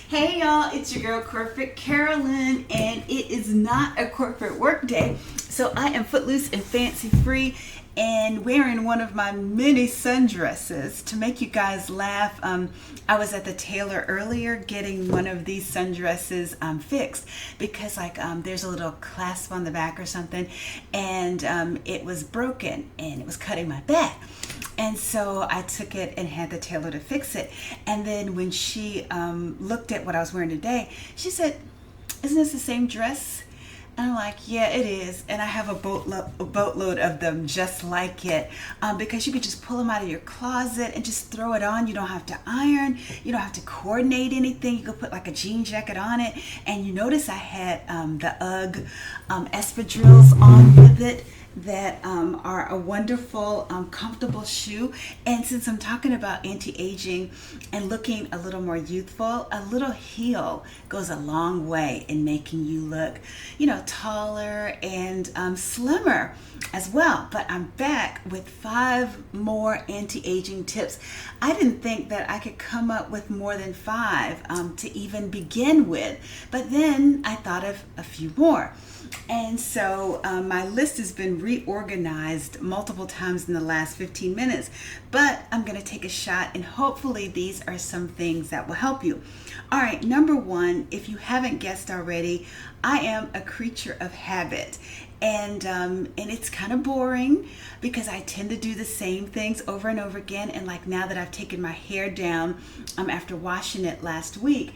Hey y'all, it's your girl Corporate Carolyn, and it is not a corporate work day, so I am footloose and fancy free and wearing one of my many sundresses to make you guys laugh. I was at the tailor earlier getting one of these sundresses fixed because there's a little clasp on the back or something, and it was broken and it was cutting my back. And so I took it and had the tailor to fix it. And then when she looked at what I was wearing today, she said, "Isn't this the same dress?" And I'm like, "Yeah, it is." And I have a boatload of them just like it, because you could just pull them out of your closet and just throw it on. You don't have to iron. You don't have to coordinate anything. You could put like a jean jacket on it. And you notice I had the UGG espadrilles on with it that are a wonderful, comfortable shoe. And since I'm talking about anti-aging and looking a little more youthful, a little heel goes a long way in making you look, taller and slimmer as well. But I'm back with 5 more anti-aging tips. I didn't think that I could come up with more than 5 to even begin with, but then I thought of a few more. And so my list has been reorganized multiple times in the last 15 minutes, but I'm going to take a shot, and hopefully these are some things that will help you. All right, number 1, if you haven't guessed already, I am a creature of habit. And it's kind of boring because I tend to do the same things over and over again. And like now that I've taken my hair down after washing it last week,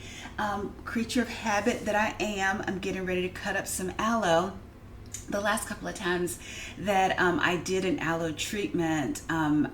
creature of habit that I am, I'm getting ready to cut up some aloe. The last couple of times that I did an aloe treatment,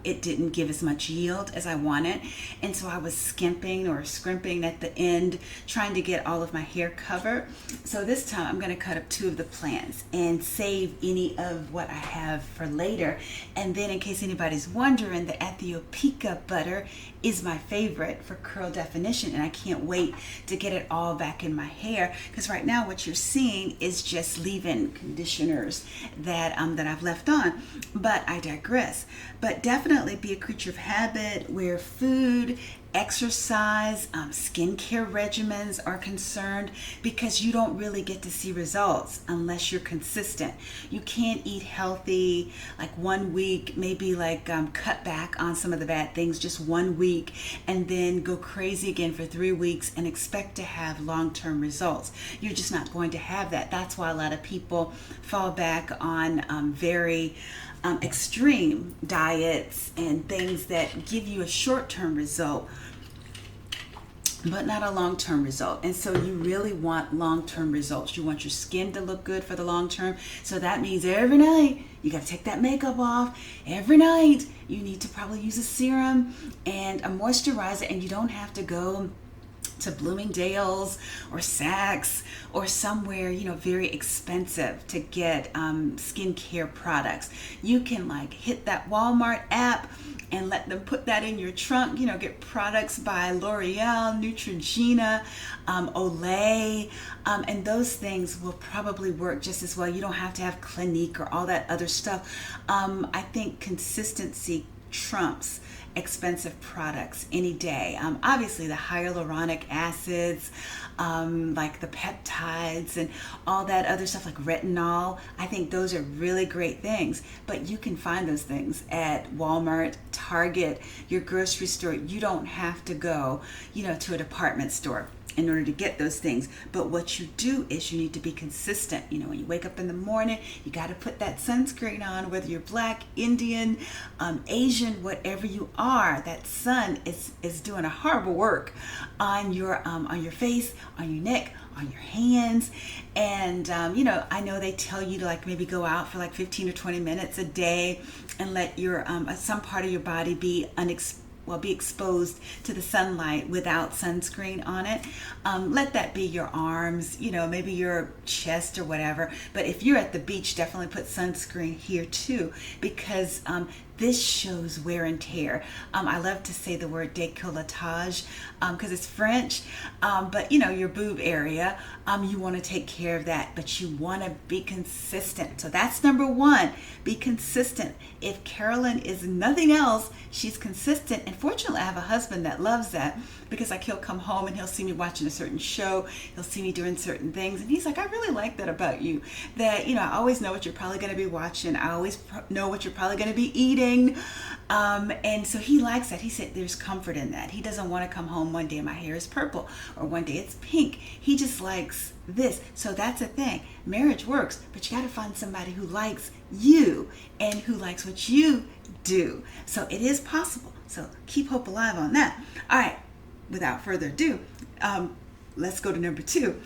it didn't give as much yield as I wanted. And so I was skimping or scrimping at the end, trying to get all of my hair covered. So this time I'm going to cut up 2 of the plants and save any of what I have for later. And then in case anybody's wondering, the Ethiopia butter is my favorite for curl definition, and I can't wait to get it all back in my hair, because right now what you're seeing is just leave-in conditioners that I've left on. But I digress. But definitely be a creature of habit where food, exercise, skincare regimens are concerned, because you don't really get to see results unless you're consistent. You can't eat healthy like 1 week, maybe cut back on some of the bad things just 1 week, and then go crazy again for 3 weeks and expect to have long-term results. You're just not going to have that. That's why a lot of people fall back on very extreme diets and things that give you a short-term result, but not a long-term result. And so you really want long-term results. You want your skin to look good for the long term. So that means every night you got to take that makeup off. Every night you need to probably use a serum and a moisturizer, and you don't have to go to Bloomingdale's or Saks or somewhere very expensive to get skincare products. You can hit that Walmart app and let them put that in your trunk. Get products by L'Oreal, Neutrogena, Olay, and those things will probably work just as well. You don't have to have Clinique or all that other stuff. I think consistency trumps expensive products any day. Obviously the hyaluronic acids, like the peptides and all that other stuff like retinol, I think those are really great things, but you can find those things at Walmart, Target, your grocery store. You don't have to go, to a department store in order to get those things. But what you do is you need to be consistent. When you wake up in the morning, you got to put that sunscreen on, whether you're Black, Indian, Asian, whatever you are. That sun is doing a horrible work on your face, on your neck, on your hands. And I know they tell you to maybe go out for 15 or 20 minutes a day and let your some part of your body be exposed to the sunlight without sunscreen on it. Let that be your arms, maybe your chest or whatever. But if you're at the beach, definitely put sunscreen here too, because this shows wear and tear. I love to say the word décolletage because it's French, but you know, your boob area, you want to take care of that, but you want to be consistent. So that's number one, be consistent. If Carolyn is nothing else, she's consistent. And fortunately, I have a husband that loves that, because like he'll come home and he'll see me watching a certain show, he'll see me doing certain things, and he's like, I really like that about you, that, you know, I always know what you're probably going to be watching, I always know what you're probably going to be eating, and so he likes that. He said there's comfort in that. He doesn't want to come home one day and my hair is purple, or one day it's pink. He just likes this. So that's a thing. Marriage works, but you got to find somebody who likes you and who likes what you do. So it is possible. So keep hope alive on that. All right, without further ado, let's go to number two.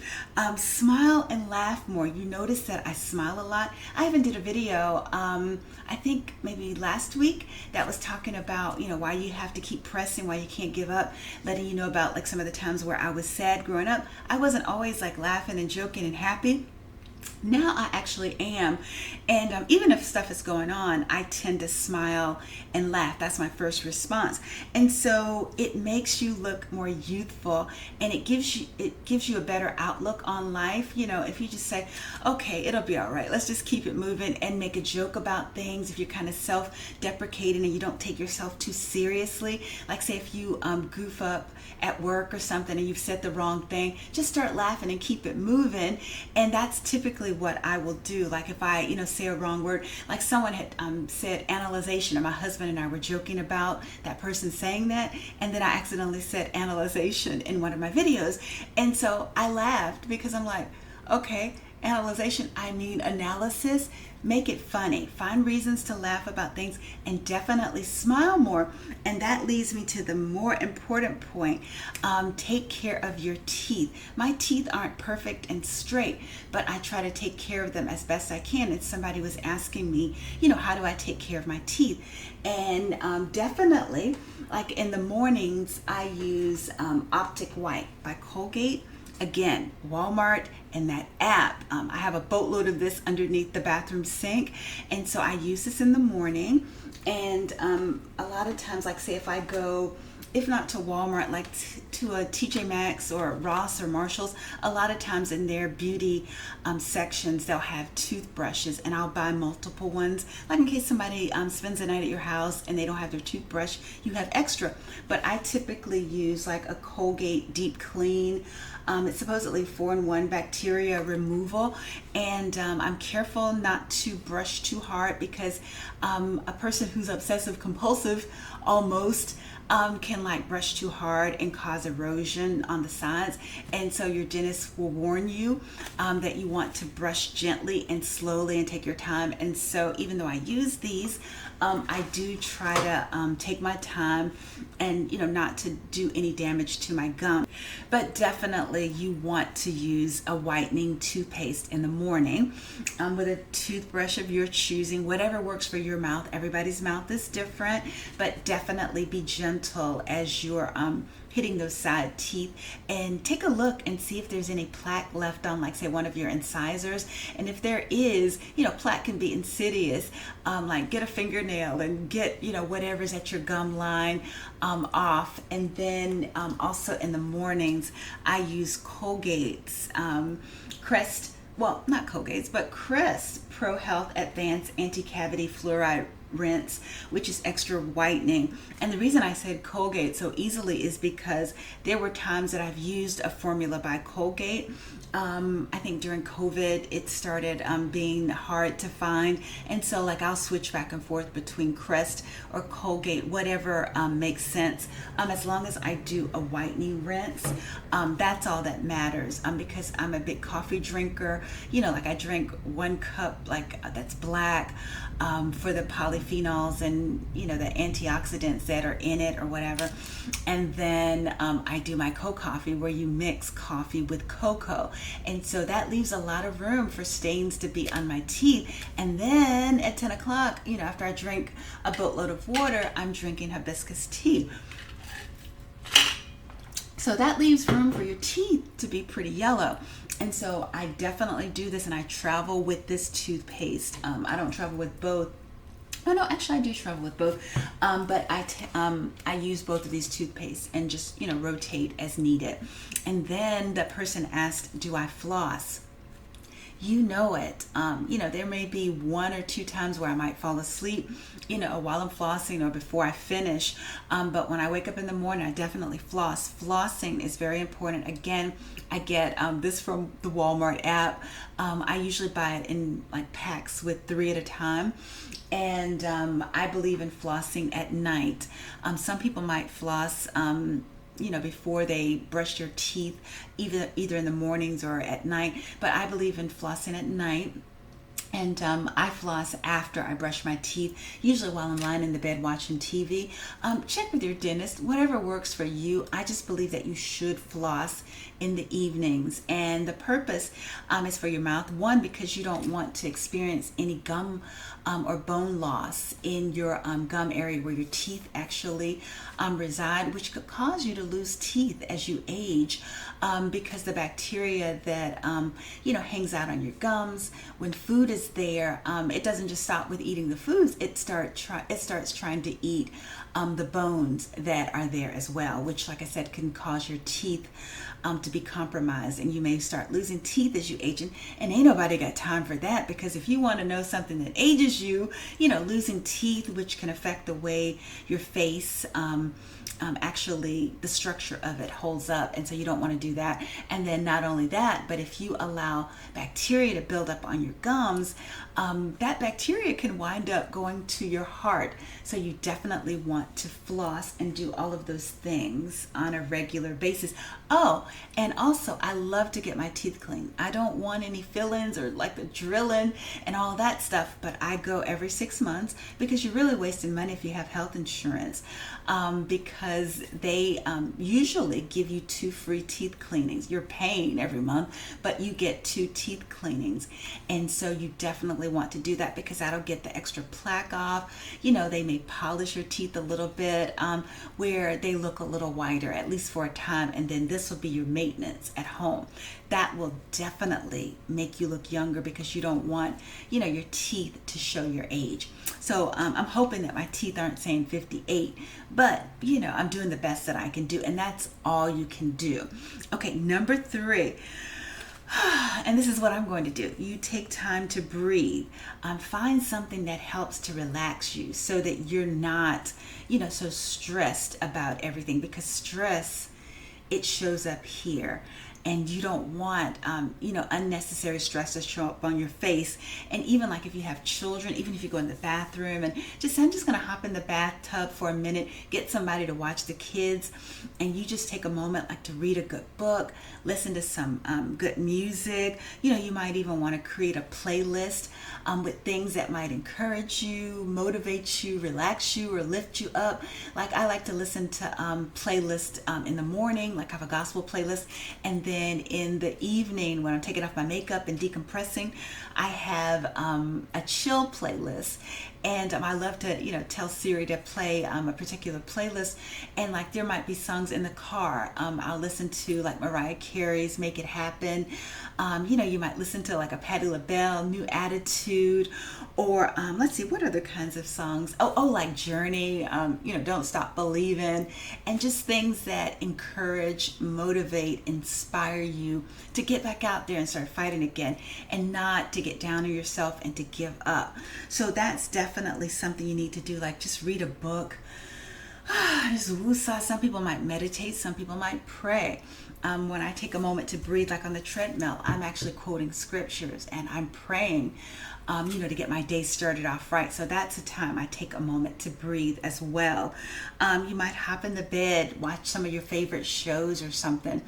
Smile and laugh more. You notice that I smile a lot. I even did a video, I think maybe last week, that was talking about, you know, why you have to keep pressing, why you can't give up, letting you know about like some of the times where I was sad growing up. I wasn't always like laughing and joking and happy. Now I actually am, and even if stuff is going on, I tend to smile and laugh. That's my first response, and so it makes you look more youthful, and it gives you a better outlook on life. You know, if you just say, okay, it'll be all right, let's just keep it moving, and make a joke about things. If you're kind of self-deprecating and you don't take yourself too seriously, like say if you goof up at work or something and you've said the wrong thing, just start laughing and keep it moving. And that's typically what I will do. Like if I, you know, say a wrong word, like someone had said analyzation, and my husband and I were joking about that person saying that, and then I accidentally said analyzation in one of my videos, and so I laughed because I'm like, okay, analyzation, I mean analysis. Make it funny. Find reasons to laugh about things, and definitely smile more. And that leads me to the more important point. Take care of your teeth. My teeth aren't perfect and straight, but I try to take care of them as best I can. And somebody was asking me, you know, how do I take care of my teeth? And definitely, like in the mornings, I use Optic White by Colgate. Again, Walmart and that app. I have a boatload of this underneath the bathroom sink, and so I use this in the morning. And a lot of times, like say if I go, if not to Walmart, like to a TJ Maxx or Ross or Marshall's, a lot of times in their beauty sections, they'll have toothbrushes, and I'll buy multiple ones, like in case somebody spends the night at your house and they don't have their toothbrush, you have extra. But I typically use like a Colgate Deep Clean. It's supposedly 4-in-1 bacteria removal, and I'm careful not to brush too hard, because a person who's obsessive compulsive almost can like brush too hard and cause erosion on the sides, and so your dentist will warn you that you want to brush gently and slowly and take your time. And so even though I use these, I do try to take my time and, you know, not to do any damage to my gum. But definitely you want to use a whitening toothpaste in the morning with a toothbrush of your choosing, whatever works for your mouth. Everybody's mouth is different, but definitely be gentle as you're hitting those side teeth, and take a look and see if there's any plaque left on, like say one of your incisors. And if there is, you know, plaque can be insidious, like get a fingernail and get, you know, whatever's at your gum line off. And then also in the mornings, I use Colgate's Crest, well, not Colgate's, but Crest Pro Health Advanced Anti-Cavity Fluoride Rinse, which is extra whitening. And the reason I said Colgate so easily is because there were times that I've used a formula by Colgate. I think during COVID it started being hard to find, and so like I'll switch back and forth between Crest or Colgate, whatever makes sense, as long as I do a whitening rinse. That's all that matters, because I'm a big coffee drinker. You know, like I drink 1 cup like that's black, for the polyphenols and, you know, the antioxidants that are in it or whatever. And then I do my coffee, where you mix coffee with cocoa, and so that leaves a lot of room for stains to be on my teeth. And then at 10 o'clock, you know, after I drink a boatload of water, I'm drinking hibiscus tea. So that leaves room for your teeth to be pretty yellow. And so I definitely do this, and I travel with this toothpaste. I don't travel with both, Oh no, actually I do travel with both, but I use both of these toothpastes and just rotate as needed. And then the person asked, "Do I floss?" You know it. There may be one or two times where I might fall asleep, while I'm flossing or before I finish. But when I wake up in the morning, I definitely floss. Flossing is very important. Again, I get this from the Walmart app. I usually buy it in like packs with 3 at a time. And I believe in flossing at night. Some people might floss before they brush their teeth, either in the mornings or at night. But I believe in flossing at night. And I floss after I brush my teeth, usually while I'm lying in the bed watching TV. Check with your dentist, whatever works for you. I just believe that you should floss in the evenings. And the purpose is for your mouth. One, because you don't want to experience any gum or bone loss in your gum area where your teeth actually reside, which could cause you to lose teeth as you age, because the bacteria that hangs out on your gums when food is there, it doesn't just stop with eating the foods. It starts trying to eat the bones that are there as well, which, like I said, can cause your teeth to be compromised, and you may start losing teeth as you age. And ain't nobody got time for that, because if you want to know something that ages you, losing teeth, which can affect the way your face actually, the structure of it holds up, and so you don't want to do that. And then not only that, but if you allow bacteria to build up on your gums, that bacteria can wind up going to your heart. So you definitely want to floss and do all of those things on a regular basis. Oh, and also I love to get my teeth clean. I don't want any fillings or like the drilling and all that stuff, but I go every 6 months, because you're really wasting money if you have health insurance, because they usually give you 2 free teeth cleanings. You're paying every month, but you get 2 teeth cleanings. And so you definitely want to do that, because that'll get the extra plaque off. They may polish your teeth a little bit, where they look a little whiter, at least for a time, and then this will be your maintenance at home. That will definitely make you look younger, because you don't want your teeth to show your age. So I'm hoping that my teeth aren't saying 58, but I'm doing the best that I can do, and that's all you can do. Okay, number 3. And this is what I'm going to do. You take time to breathe. Find something that helps to relax you, so that you're not, so stressed about everything, because stress, it shows up here. And you don't want, unnecessary stress to show up on your face. And even like if you have children, even if you go in the bathroom and I'm just going to hop in the bathtub for a minute, get somebody to watch the kids, and you just take a moment like to read a good book, listen to some good music. You might even want to create a playlist with things that might encourage you, motivate you, relax you, or lift you up. Like I like to listen to playlists in the morning, like I have a gospel playlist, and then in the evening when I'm taking off my makeup and decompressing, I have a chill playlist. And I love to, tell Siri to play a particular playlist. And like there might be songs in the car. I'll listen to like Mariah Carey's Make It Happen. You might listen to like a Patti LaBelle, New Attitude. Or let's see, what other kinds of songs? Oh, like Journey, Don't Stop Believing. And just things that encourage, motivate, inspire you to get back out there and start fighting again, and not to get down on yourself and to give up. So that's definitely something you need to do, like just read a book. Just woosah. Some people might meditate, some people might pray. When I take a moment to breathe, like on the treadmill, I'm actually quoting scriptures and I'm praying, to get my day started off right. So that's a time I take a moment to breathe as well. You might hop in the bed, watch some of your favorite shows or something,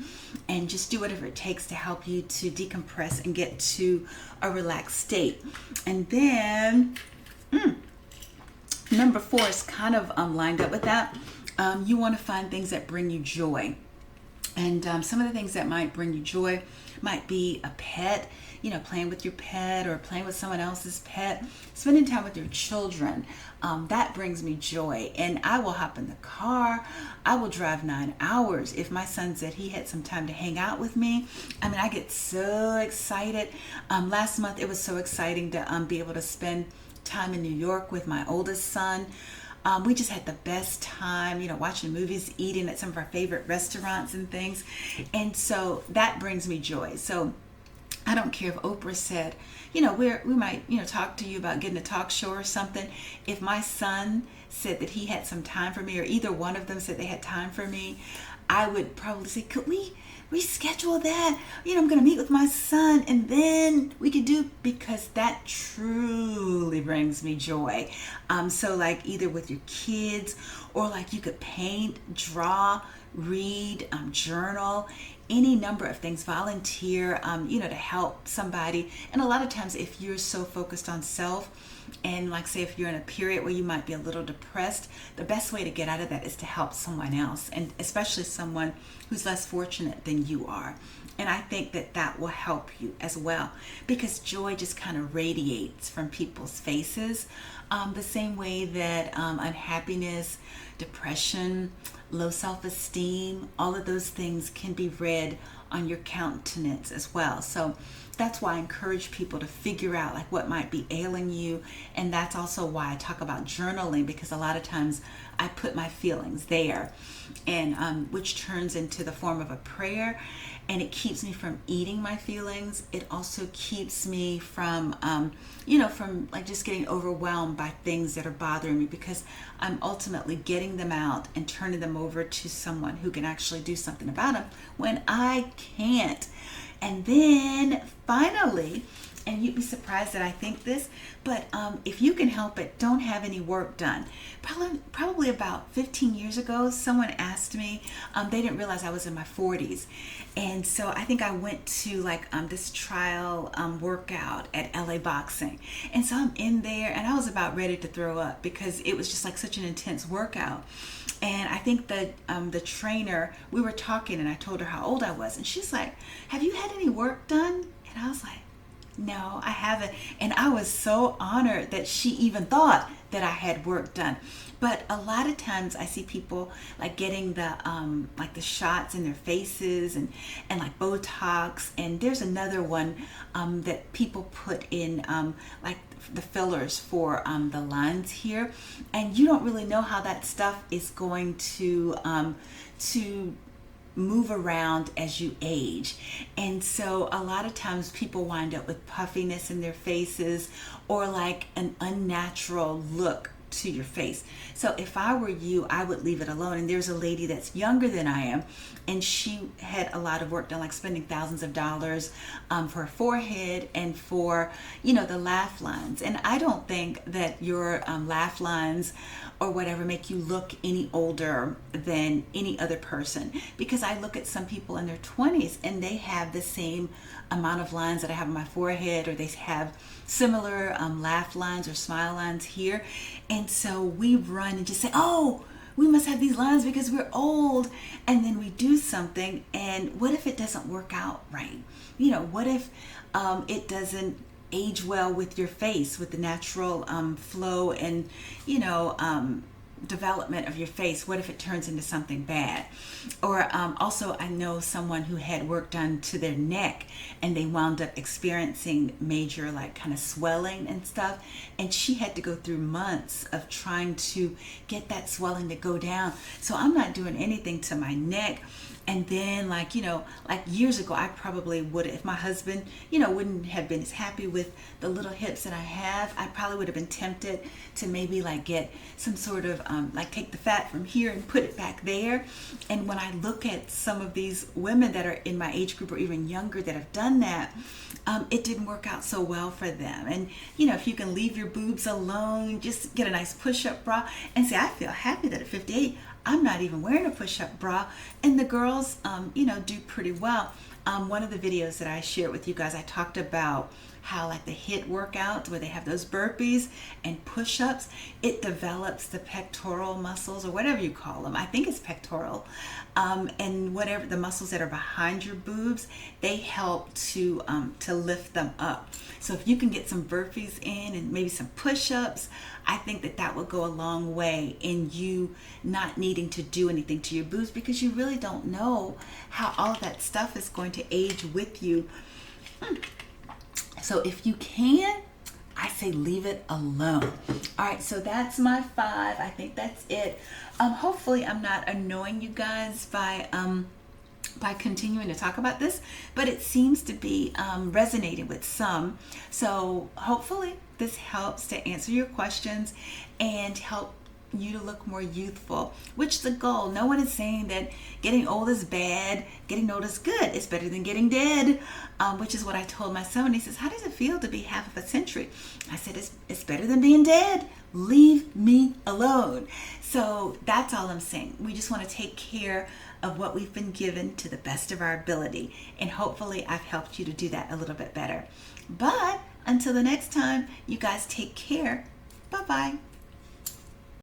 and just do whatever it takes to help you to decompress and get to a relaxed state. And then number 4 is kind of lined up with that. You want to find things that bring you joy. And some of the things that might bring you joy might be a pet, playing with your pet or playing with someone else's pet, spending time with your children. That brings me joy. And I will hop in the car. I will drive 9 hours. If my son said he had some time to hang out with me, I get so excited. Last month, it was so exciting to be able to spend time in New York with my oldest son. We just had the best time, watching movies, eating at some of our favorite restaurants and things. And so that brings me joy. So I don't care if Oprah said, we might, talk to you about getting a talk show or something. If my son said that he had some time for me, or either one of them said they had time for me, I would probably say, could we reschedule that? I'm going to meet with my son and then we could do, because that truly brings me joy. So like either with your kids, or like you could paint, draw, read, journal, any number of things, volunteer, to help somebody. And a lot of times if you're so focused on self, and like say if you're in a period where you might be a little depressed, the best way to get out of that is to help someone else, and especially someone who's less fortunate than you are. And I think that will help you as well, because joy just kind of radiates from people's faces, the same way that unhappiness, depression, low self-esteem, all of those things can be read on your countenance as well. So that's why I encourage people to figure out like what might be ailing you. And that's also why I talk about journaling, because a lot of times I put my feelings there, and which turns into the form of a prayer, and it keeps me from eating my feelings. It also keeps me from from like just getting overwhelmed by things that are bothering me, because I'm ultimately getting them out and turning them over to someone who can actually do something about them when I can't. And then finally, and you'd be surprised that I think this, but if you can help it, don't have any work done. Probably about 15 years ago, someone asked me, they didn't realize I was in my 40s. And so I think I went to like this trial workout at LA Boxing. And so I'm in there and I was about ready to throw up, because it was just like such an intense workout. And I think the trainer, we were talking and I told her how old I was. And she's like, have you had any work done? And I was like, no, I haven't. And I was so honored that she even thought that I had work done. But a lot of times I see people like getting the shots in their faces and like Botox. And there's another one that people put in like the fillers for the lines here. And you don't really know how that stuff is going to move around as you age. And so a lot of times people wind up with puffiness in their faces, or like an unnatural look to your face. So if I were you, I would leave it alone. And there's a lady that's younger than I am, and she had a lot of work done, like spending thousands of dollars for her forehead and for, the laugh lines. And I don't think that your laugh lines or whatever make you look any older than any other person, because I look at some people in their 20s and they have the same amount of lines that I have on my forehead, or they have similar laugh lines or smile lines here. And so we run and just say, oh, we must have these lines because we're old. And then we do something, and what if it doesn't work out right? What if it doesn't age well with your face, with the natural flow and development of your face? What if it turns into something bad? Or also, I know someone who had work done to their neck, and they wound up experiencing major like kind of swelling and stuff, and she had to go through months of trying to get that swelling to go down. So I'm not doing anything to my neck. And then like years ago, I probably would, if my husband, wouldn't have been as happy with the little hips that I have, I probably would have been tempted to maybe like get some sort of, like take the fat from here and put it back there. And when I look at some of these women that are in my age group or even younger that have done that, it didn't work out so well for them. And, if you can leave your boobs alone, just get a nice push-up bra and say, I feel happy that at 58, I'm not even wearing a push-up bra, and the girls, do pretty well. One of the videos that I shared with you guys, I talked about how like the HIIT workouts where they have those burpees and push-ups, it develops the pectoral muscles, or whatever you call them. I think it's pectoral. And whatever the muscles that are behind your boobs, they help to lift them up. So if you can get some burpees in and maybe some push-ups, I think that will go a long way in you not needing to do anything to your boobs, because you really don't know how all that stuff is going to age with you. So if you can, I say leave it alone. All right, so that's my 5. I think that's it. Hopefully I'm not annoying you guys by continuing to talk about this, but it seems to be resonating with some. So hopefully this helps to answer your questions and help you to look more youthful, which is the goal. No one is saying that getting old is bad, getting old is good. It's better than getting dead, which is what I told my son. He says, how does it feel to be half of a century? I said, it's better than being dead. Leave me alone. So that's all I'm saying. We just want to take care of what we've been given to the best of our ability. And hopefully I've helped you to do that a little bit better. But until the next time, you guys take care. Bye-bye.